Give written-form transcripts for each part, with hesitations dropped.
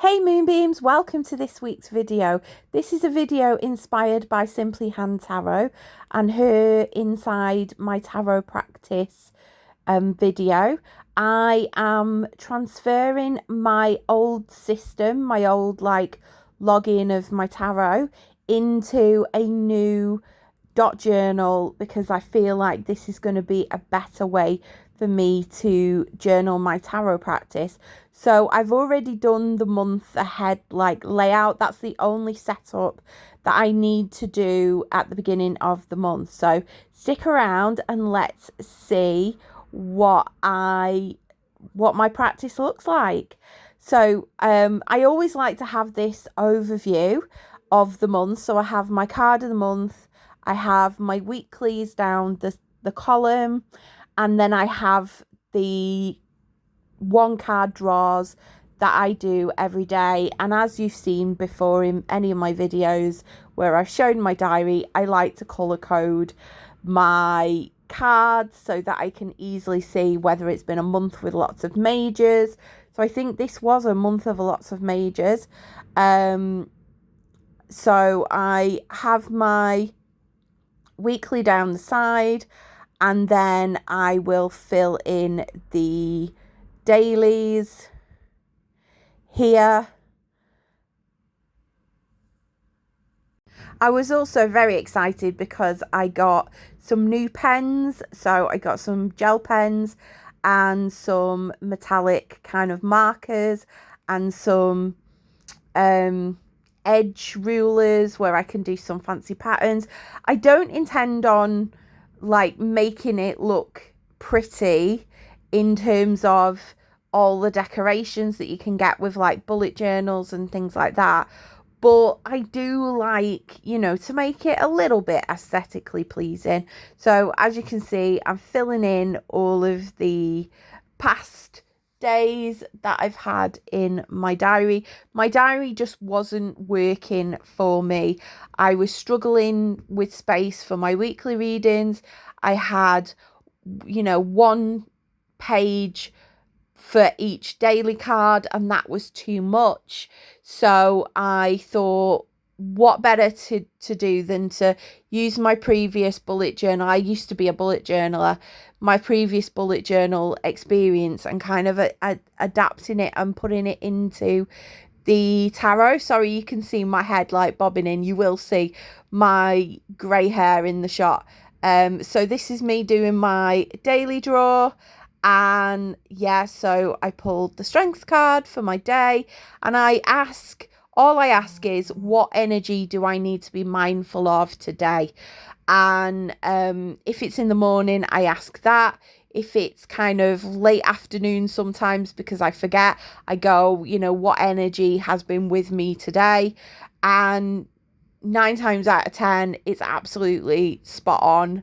Hey Moonbeams, welcome to this week's video. This is a video inspired by Simply Hand Tarot and her Inside My Tarot Practice video. I am transferring my old system, my old login of my tarot into a new dot journal because I feel like this is going to be a better way for me to journal my tarot practice. So I've already done the month ahead layout. That's the only setup that I need to do at the beginning of the month. So stick around and let's see what my practice looks like. So I always like to have this overview of the month. So I have my card of the month, I have my weeklies down the column, and then I have the one card draws that I do every day. And as you've seen before in any of my videos where I've shown my diary, I like to colour code my cards so that I can easily see whether it's been a month with lots of majors. So I think this was a month of lots of majors. So I have my weekly down the side, and then I will fill in the dailies here. I was also very excited because I got some new pens. So I got some gel pens and some metallic kind of markers and some edge rulers where I can do some fancy patterns. I don't intend on making it look pretty in terms of all the decorations that you can get with bullet journals and things like that, but I do like, to make it a little bit aesthetically pleasing. So as you can see, I'm filling in all of the past days that I've had in my diary. My diary just wasn't working for me. I was struggling with space for my weekly readings. I had, one page for each daily card, and that was too much. So I thought, what better to do than to use my previous bullet journal. I used to be a bullet journaler. My previous bullet journal experience and kind of adapting it and putting it into the tarot. Sorry, you can see my head bobbing in. You will see my grey hair in the shot. So this is me doing my daily draw. And yeah, so I pulled the strength card for my day, and all I ask is, what energy do I need to be mindful of today? And if it's in the morning, I ask that. If it's kind of late afternoon sometimes, because I forget, I go, what energy has been with me today? And 9 times out of 10, it's absolutely spot on.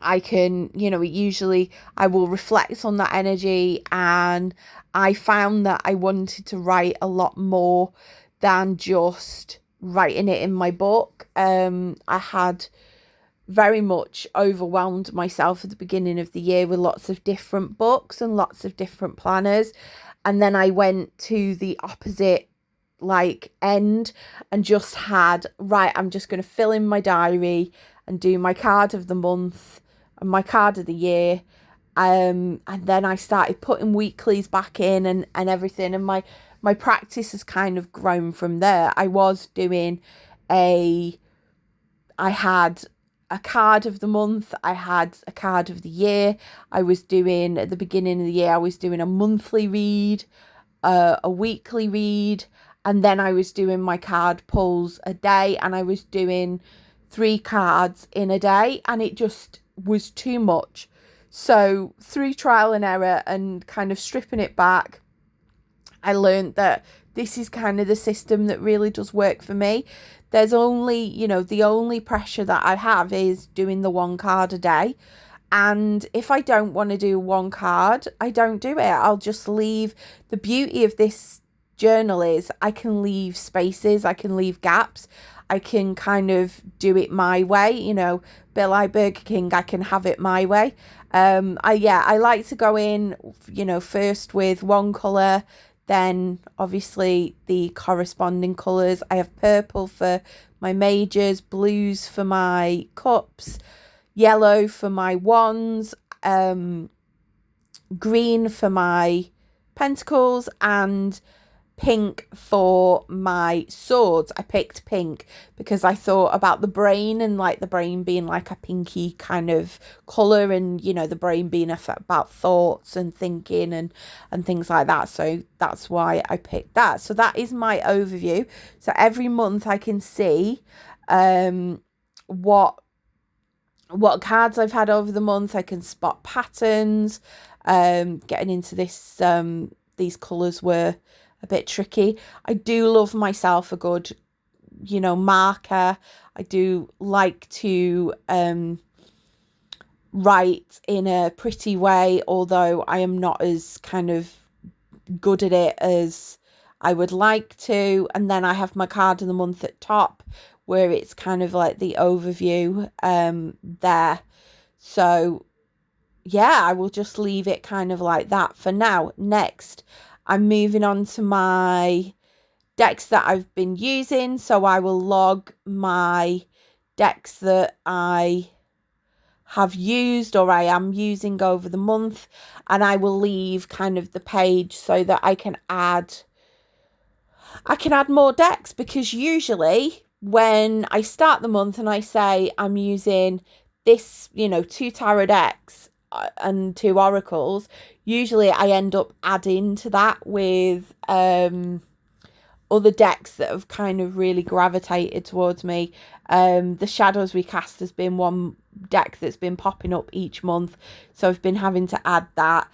I can, usually I will reflect on that energy, and I found that I wanted to write a lot more than just writing it in my book. I had very much overwhelmed myself at the beginning of the year with lots of different books and lots of different planners, and then I went to the opposite end and just had, right, I'm just going to fill in my diary and do my card of the month and my card of the year. And then I started putting weeklies back in and everything. And my practice has kind of grown from there. I had a card of the month. I had a card of the year. I was doing, at the beginning of the year, I was doing a monthly read, a weekly read. And then I was doing my card pulls a day, and I was doing 3 cards in a day, and it just was too much. So through trial and error and kind of stripping it back, I learned that this is kind of the system that really does work for me. There's only, the only pressure that I have is doing the 1 card a day. And if I don't want to do 1 card, I don't do it. I'll just leave. The beauty of this journal is I can leave spaces, I can leave gaps. I can kind of do it my way, Bill I Burger King, I can have it my way. I like to go in, first with one colour, then obviously the corresponding colours. I have purple for my majors, blues for my cups, yellow for my wands, green for my pentacles, and pink for my swords. I picked pink because I thought about the brain, and like the brain being like a pinky kind of colour, and you know, the brain being about thoughts and thinking and things like that. So that's why I picked that. So that is my overview. So every month I can see what cards I've had over the month. I can spot patterns. Getting into this these colours were a bit tricky. I do love myself a good, you know, marker. I do like to write in a pretty way, although I am not as kind of good at it as I would like to. And then I have my card of the month at top, where it's kind of like the overview there. So yeah, I will just leave it kind of like that for now. Next, I'm moving on to my decks that I've been using. So I will log my decks that I have used or I am using over the month, and I will leave kind of the page so that I can add more decks, because usually when I start the month and I say I'm using this, you know, 2 tarot decks and 2 oracles, usually I end up adding to that with other decks that have kind of really gravitated towards me. The Shadows We Cast has been one deck that's been popping up each month, so I've been having to add that.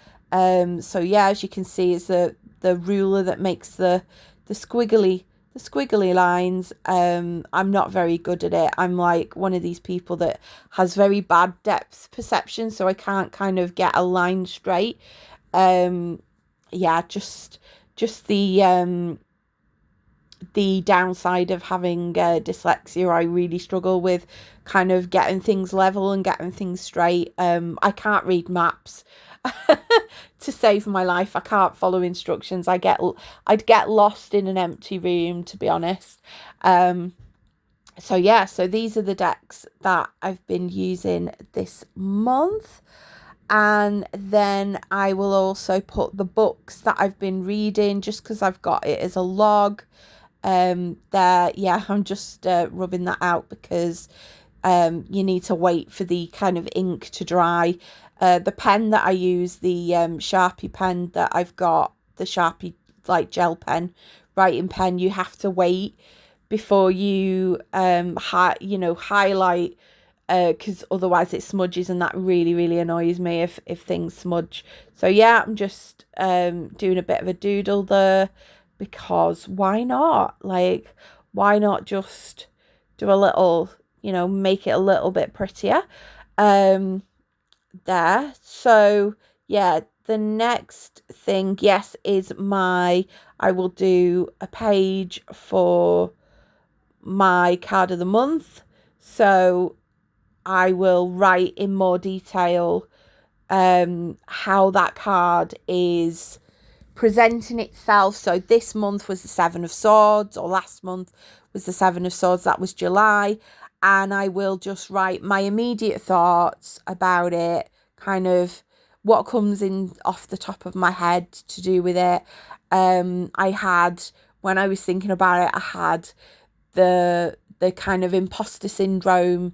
So yeah, as you can see, it's the ruler that makes the squiggly lines. I'm not very good at it. I'm like one of these people that has very bad depth perception, so I can't kind of get a line straight. Yeah, just the downside of having dyslexia. I really struggle with kind of getting things level and getting things straight. I can't read maps to save my life. I can't follow instructions. I'd get lost in an empty room, to be honest. So yeah, so these are the decks that I've been using this month. And then I will also put the books that I've been reading, just because I've got it as a log. There, yeah, I'm just rubbing that out because you need to wait for the kind of ink to dry. The pen that I use, the Sharpie pen that I've got, the Sharpie like gel pen, writing pen, you have to wait before you highlight, because otherwise it smudges, and that really annoys me if things smudge. So yeah, I'm just doing a bit of a doodle there, because why not? Like, why not just do a little, you know, make it a little bit prettier there. So yeah, the next thing, yes, is I will do a page for my card of the month. So I will write in more detail how that card is presenting itself. So this month was the 7 of Swords, or last month was the 7 of Swords. That was July. And I will just write my immediate thoughts about it, kind of what comes in off the top of my head to do with it. I had, when I was thinking about it, I had the kind of imposter syndrome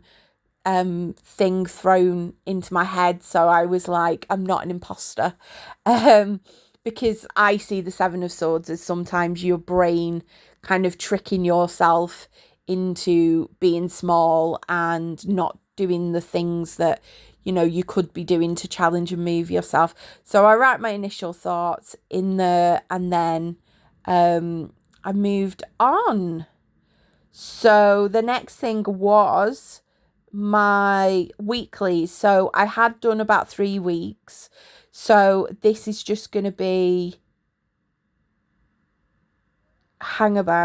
thing thrown into my head. So I was like, I'm not an imposter. Because I see the 7 of Swords as sometimes your brain kind of tricking yourself into being small and not doing the things that, you know, you could be doing to challenge and move yourself. So I write my initial thoughts in there, and then I moved on. So the next thing was my weekly. So I had done about 3 weeks. So this is just going to be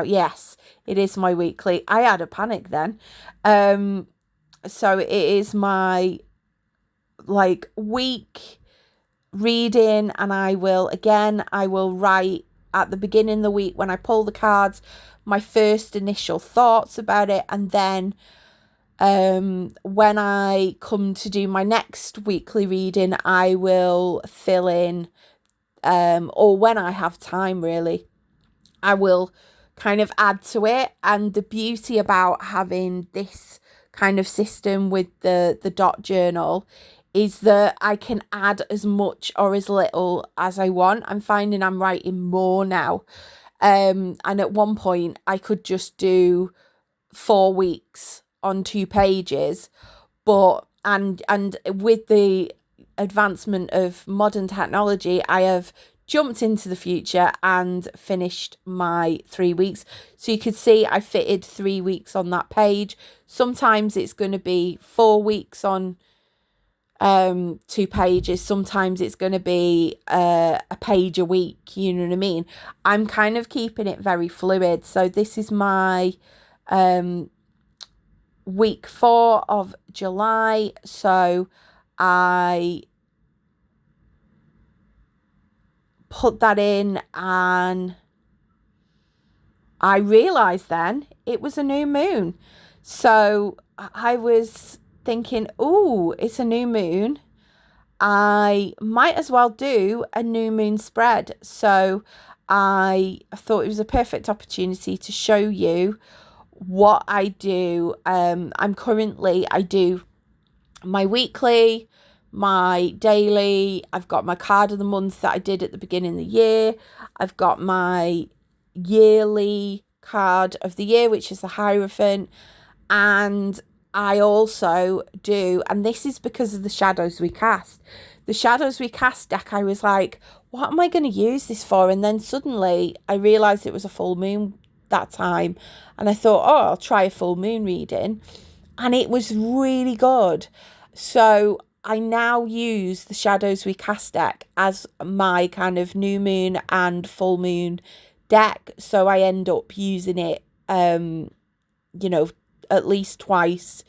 yes, it is my weekly. I had a panic then. So it is my like week reading, and I will write at the beginning of the week when I pull the cards, my first initial thoughts about it, and then when I come to do my next weekly reading, I will fill in, or when I have time really, I will kind of add to it. And the beauty about having this kind of system with the dot journal is that I can add as much or as little as I want. I'm finding I'm writing more now. And at one point I could just do 4 weeks on 2 pages, but and with the advancement of modern technology, I have jumped into the future and finished my 3 weeks. So you could see I fitted 3 weeks on that page. Sometimes it's going to be 4 weeks on 2 pages. Sometimes it's going to be a page a week, you know what I mean? I'm kind of keeping it very fluid. So this is my week 4 of July. So I put that in and I realised then it was a new moon. So I was thinking, oh, it's a new moon. I might as well do a new moon spread. So I thought it was a perfect opportunity to show you what I do. I do my weekly, my daily, I've got my card of the month that I did at the beginning of the year. I've got my yearly card of the year, which is the Hierophant. And I also do, and this is because of the Shadows We Cast. The Shadows We Cast deck, I was like, what am I going to use this for? And then suddenly I realised it was a full moon that time. And I thought, oh, I'll try a full moon reading. And it was really good. So I now use the Shadows We Cast deck as my kind of new moon and full moon deck. So I end up using it, at least twice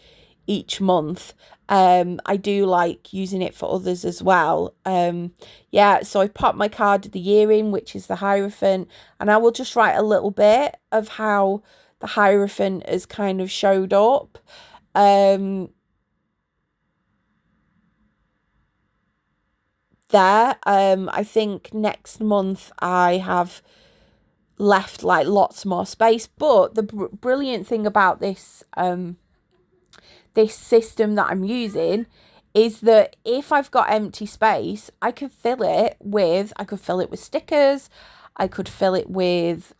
each month. I do like using it for others as well. So I pop my card of the year in, which is the Hierophant, and I will just write a little bit of how the Hierophant has kind of showed up. I think next month I have left like lots more space, but the brilliant thing about this this system that I'm using is that if I've got empty space, I could fill it with stickers, I could fill it with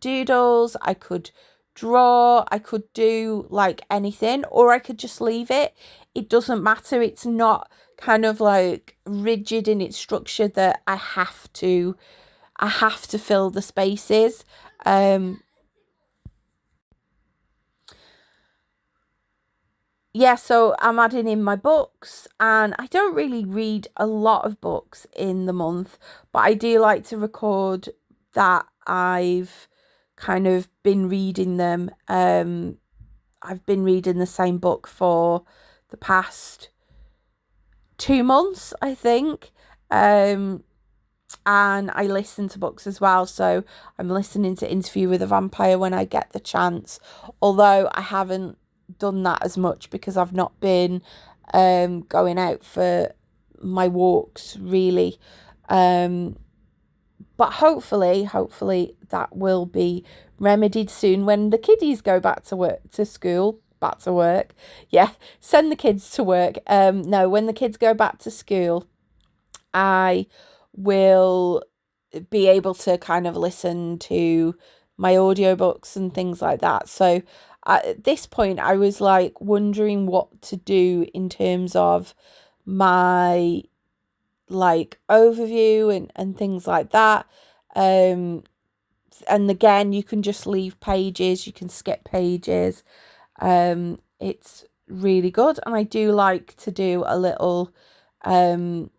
doodles, I could draw, I could do like anything, or I could just leave it. It doesn't matter. It's not kind of like rigid in its structure that I have to fill the spaces. So I'm adding in my books, and I don't really read a lot of books in the month, but I do like to record that I've kind of been reading them. I've been reading the same book for the past 2 months, I think. And I listen to books as well. So I'm listening to Interview with a Vampire when I get the chance, although I haven't done that as much because I've not been going out for my walks really. But hopefully that will be remedied soon when the kiddies go back to work, send the kids to work. No, when the kids go back to school, I will be able to kind of listen to my audiobooks and things like that. So at this point I was like wondering what to do in terms of my like overview and things like that. And again, you can just leave pages, you can skip pages. It's really good, and I do like to do a little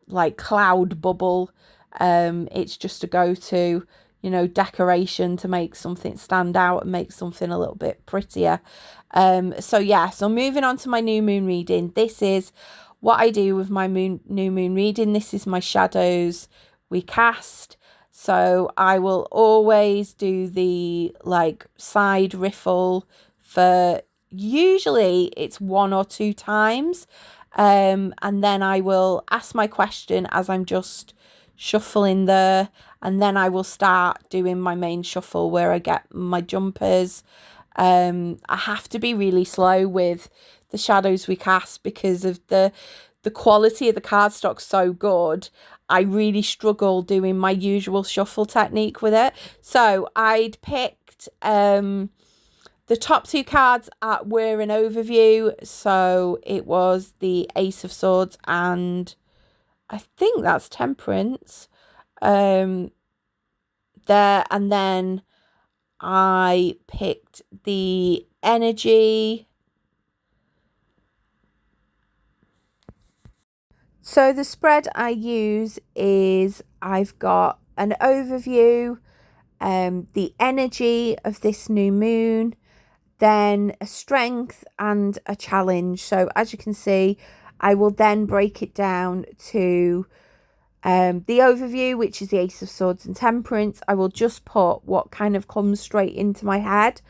like cloud bubble. It's just a go-to, decoration to make something stand out and make something a little bit prettier. So moving on to my new moon reading. This is what I do with my new moon reading. This is my Shadows We Cast. So I will always do the like side riffle for usually it's 1 or 2 times. And then I will ask my question as I'm just shuffling there, and then I will start doing my main shuffle where I get my jumpers. I have to be really slow with the shadows we cast because of the quality of the cardstock so good. I really struggle doing my usual shuffle technique with it. So I'd picked the top 2 cards were an overview. So it was the Ace of Swords and I think that's Temperance. There, and then I picked the Energy. So the spread I use is I've got an overview, the energy of this new moon, then a strength and a challenge. So as you can see, I will then break it down to the overview, which is the Ace of Swords and Temperance. I will just put what kind of comes straight into my head.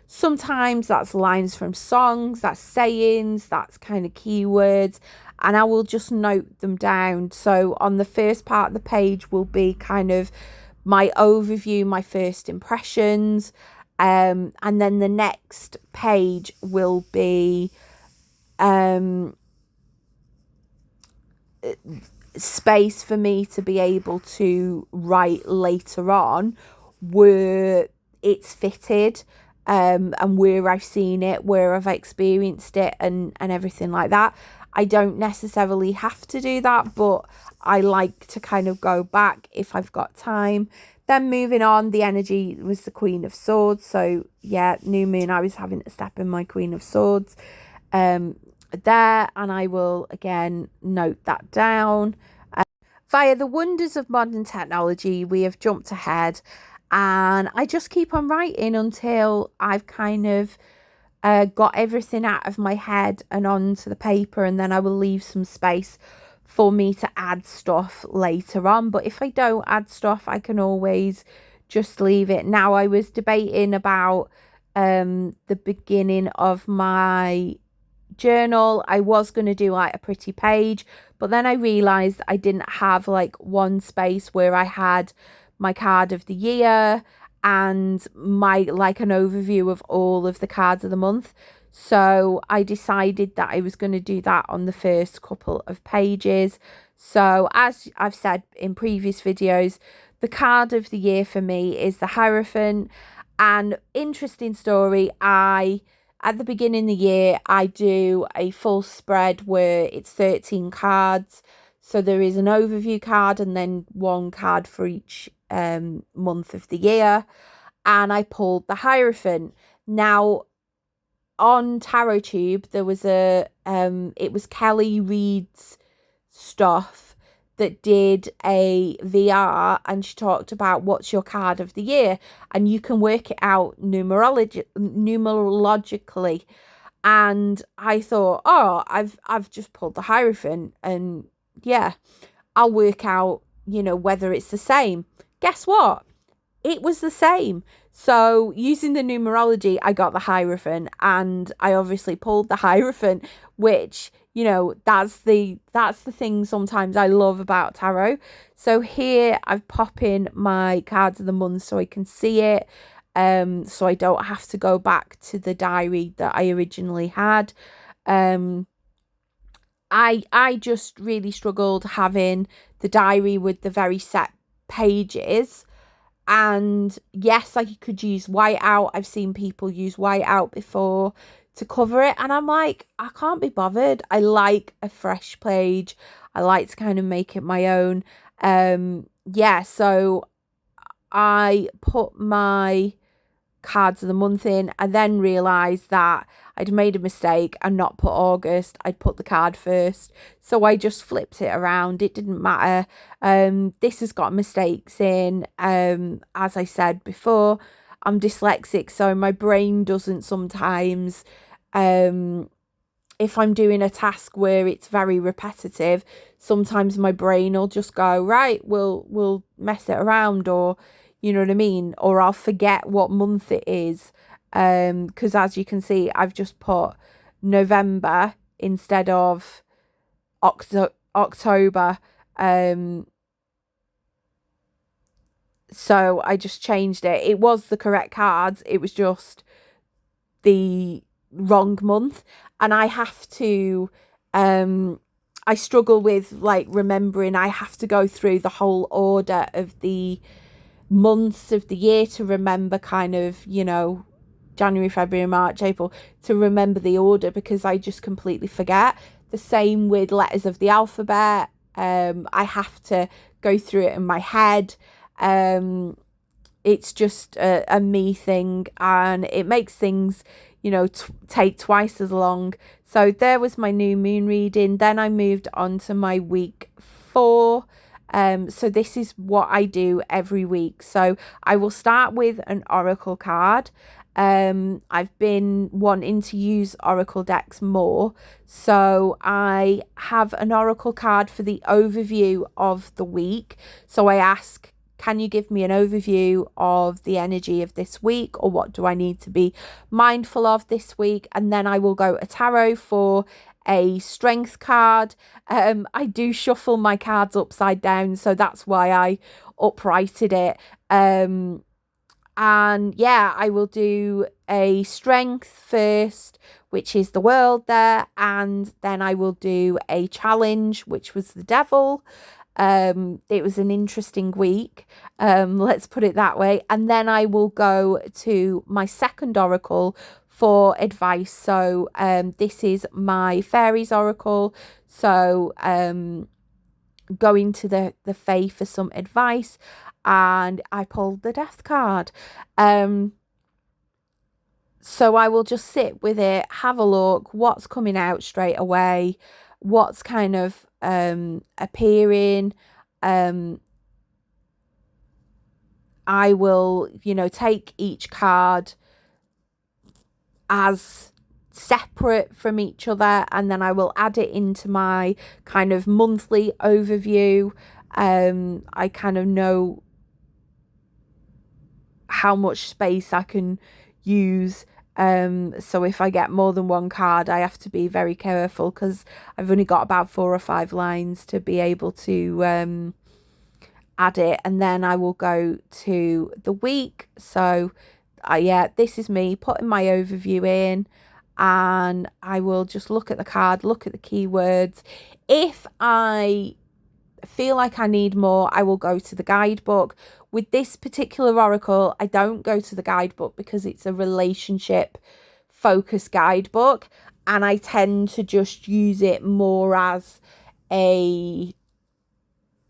Sometimes that's lines from songs, that's sayings, that's kind of keywords, and I will just note them down. So on the first part of the page will be kind of my overview, my first impressions, and then the next page will be space for me to be able to write later on where it's fitted, and where I've seen it, where I've experienced it, and everything like that. I don't necessarily have to do that, but I like to kind of go back if I've got time. Then moving on, the energy was the Queen of Swords. So yeah, new moon, I was having to step in my Queen of Swords there, and I will again note that down. Via the wonders of modern technology, we have jumped ahead, and I just keep on writing until I've kind of got everything out of my head and onto the paper, and then I will leave some space for me to add stuff later on. But if I don't add stuff, I can always just leave it. Now, I was debating about the beginning of my journal. I was going to do like a pretty page, but then I realized I didn't have like one space where I had my card of the year and my like an overview of all of the cards of the month. So I decided that I was going to do that on the first couple of pages. So as I've said in previous videos, the card of the year for me is the Hierophant. And interesting story, at the beginning of the year, I do a full spread where it's 13 cards. So there is an overview card and then 1 card for each month of the year. And I pulled the Hierophant. Now, on TarotTube, there was it was Kelly Reid's stuff that did a VR, and she talked about what's your card of the year, and you can work it out numerologically. And I thought, oh, I've just pulled the Hierophant, and yeah, I'll work out, whether it's the same. Guess what? It was the same. So using the numerology, I got the Hierophant, and I obviously pulled the Hierophant, which, that's the thing sometimes I love about tarot. So here I've pop in my cards of the month so I can see it, so I don't have to go back to the diary that I originally had. I just really struggled having the diary with the very set pages. And yes, I could use whiteout. I've seen people use whiteout before to cover it, and I'm like, I can't be bothered. I like a fresh page. I like to kind of make it my own. Yeah, so I put my cards of the month in. I then realised that I'd made a mistake and not put August. I'd put the card first, so I just flipped it around. It didn't matter. This has got mistakes in. As I said before, I'm dyslexic, so my brain doesn't sometimes if I'm doing a task where it's very repetitive, sometimes my brain will just go, right, we'll mess it around, or you know what I mean, or I'll forget what month it is. Because as you can see, I've just put November instead of October. So I just changed it. It was the correct cards. It was just the wrong month. And I have to, I struggle with like remembering. I have to go through the whole order of the months of the year to remember kind of, you know, January, February, March, April, to remember the order, because I just completely forget. The same with letters of the alphabet. I have to go through it in my head. It's just a me thing, and it makes things, you know, take twice as long. So there was my new moon reading. Then I moved on to my week 4. So this is what I do every week. So I will start with an oracle card. I've been wanting to use oracle decks more, so I have an oracle card for the overview of the week. So I ask, can you give me an overview of the energy of this week, or what do I need to be mindful of this week? And then I will go a tarot for a strength card. I do shuffle my cards upside down, so that's why I uprighted it. And yeah, I will do a strength first, which is the world there, and then I will do a challenge, which was the devil. It was an interesting week, let's put it that way. And then I will go to my second oracle for advice. So this is my fairies oracle. So going to the fae for some advice, and I pulled the death card. So I will just sit with it, have a look, what's coming out straight away, what's kind of appearing. I will, you know, take each card as separate from each other, and then I will add it into my kind of monthly overview. I kind of know how much space I can use. So if I get more than one card, I have to be very careful, because I've only got about 4 or 5 lines to be able to add it. And then I will go to the week. So yeah, this is me putting my overview in, and I will just look at the card, look at the keywords. If I feel like I need more, I will go to the guidebook. With this particular oracle, I don't go to the guidebook because it's a relationship focused guidebook, and I tend to just use it more as a,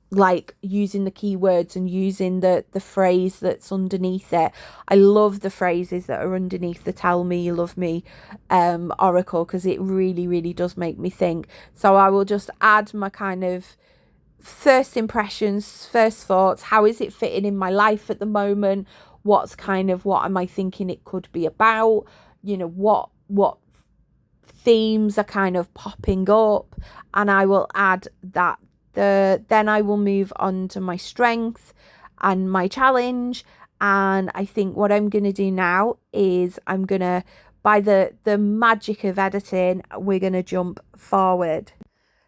like, using the keywords and using the phrase that's underneath it. I love the phrases that are underneath the tell me you love me oracle, because it really, really does make me think. So I will just add my kind of first impressions, first thoughts. How is it fitting in my life at the moment? What am I thinking it could be about? You know, what themes are kind of popping up, and I will add that. Then I will move on to my strength and my challenge. And I think what I'm going to do now is I'm going to, by the magic of editing, we're going to jump forward.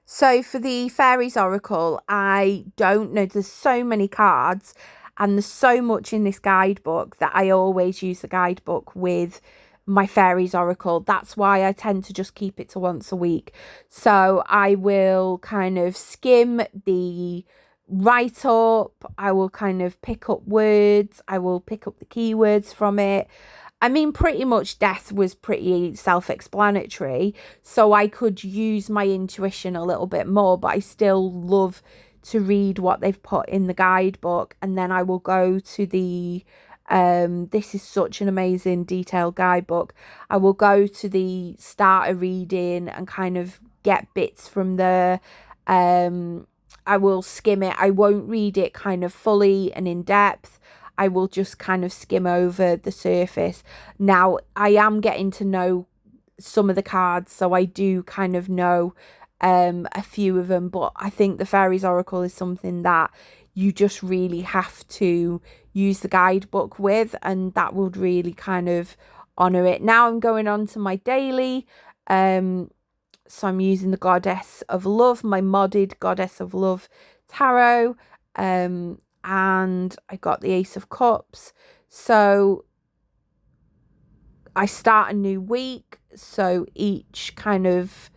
So for the fairies oracle, I don't know, there's so many cards and there's so much in this guidebook that I always use the guidebook with my fairies oracle. That's why I tend to just keep it to once a week. So I will kind of skim the write up, I will kind of pick up words, I will pick up the keywords from it. I mean, pretty much death was pretty self-explanatory, so I could use my intuition a little bit more, but I still love to read what they've put in the guidebook. And then I will go to the, this is such an amazing detailed guidebook. I will go to the starter reading and kind of get bits from there. I will skim it. I won't read it kind of fully and in depth. I will just kind of skim over the surface. Now, I am getting to know some of the cards, so I do kind of know a few of them. But I think the Fairies Oracle is something that you just really have to use the guidebook with, and that would really kind of honor it. Now I'm going on to my daily. So I'm using the Goddess of Love, my modded Goddess of Love tarot, and I got the Ace of Cups. So I start a new week, so each kind of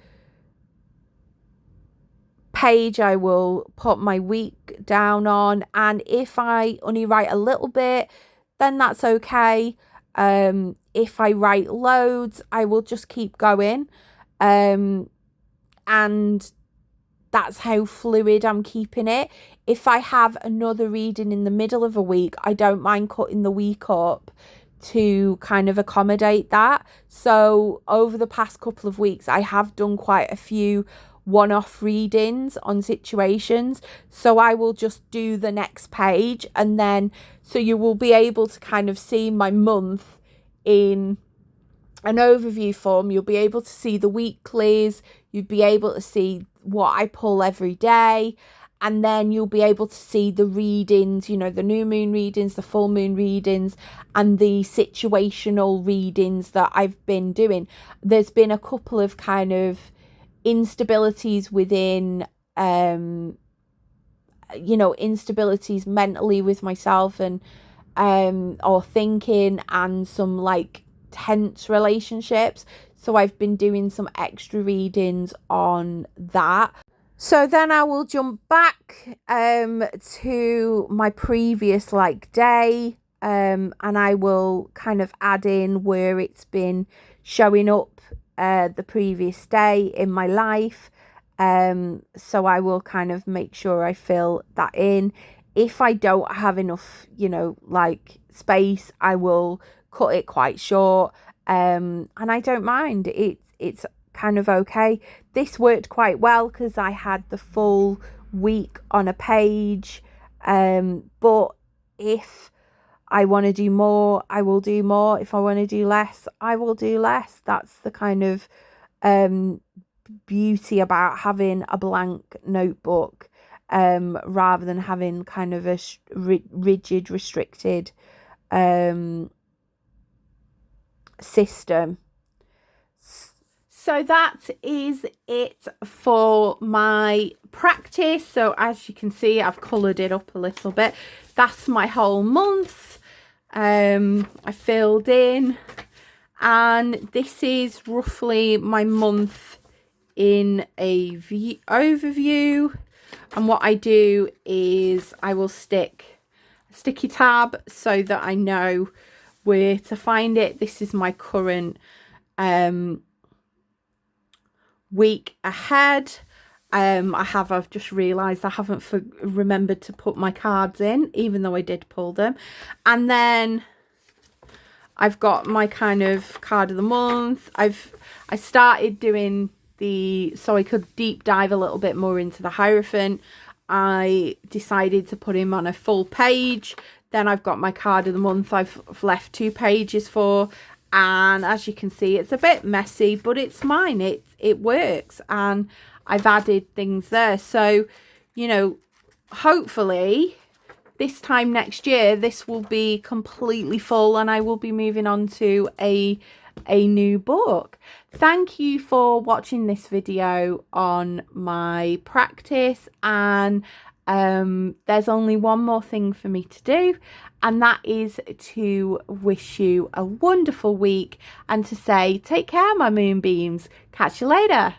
page I will put my week down on, and if I only write a little bit, then that's okay. If I write loads, I will just keep going, and that's how fluid I'm keeping it. If I have another reading in the middle of a week, I don't mind cutting the week up to kind of accommodate that. So over the past couple of weeks, I have done quite a few one-off readings on situations, so I will just do the next page, and then so you will be able to kind of see my month in an overview form. You'll be able to see the weeklies, you'd be able to see what I pull every day, and then you'll be able to see the readings, you know, the new moon readings, the full moon readings, and the situational readings that I've been doing. There's been a couple of kind of instabilities within, you know, instabilities mentally with myself and or thinking, and some like tense relationships, so I've been doing some extra readings on that. So then I will jump back to my previous like day, and I will kind of add in where it's been showing up the previous day in my life. So I will kind of make sure I fill that in. If I don't have enough, you know, like space, I will cut it quite short, and I don't mind. It's kind of okay. This worked quite well because I had the full week on a page, but if I want to do more, I will do more. If I want to do less, I will do less. That's the kind of beauty about having a blank notebook, rather than having kind of a rigid, restricted system. So that is it for my practice. So as you can see, I've coloured it up a little bit. That's my whole month. I filled in, and this is roughly my month in a overview. And what I do is I will stick a sticky tab so that I know where to find it. This is my current week ahead. I've just realised I haven't remembered to put my cards in, even though I did pull them. And then I've got my kind of card of the month. I started doing so I could deep dive a little bit more into the Hierophant. I decided to put him on a full page. Then I've got my card of the month I've left 2 pages for, and as you can see, it's a bit messy, but it's mine. It works, and I've added things there. So, you know, hopefully this time next year this will be completely full, and I will be moving on to a new book. Thank you for watching this video on my practice, and there's only one more thing for me to do, and that is to wish you a wonderful week and to say take care, my moonbeams. Catch you later.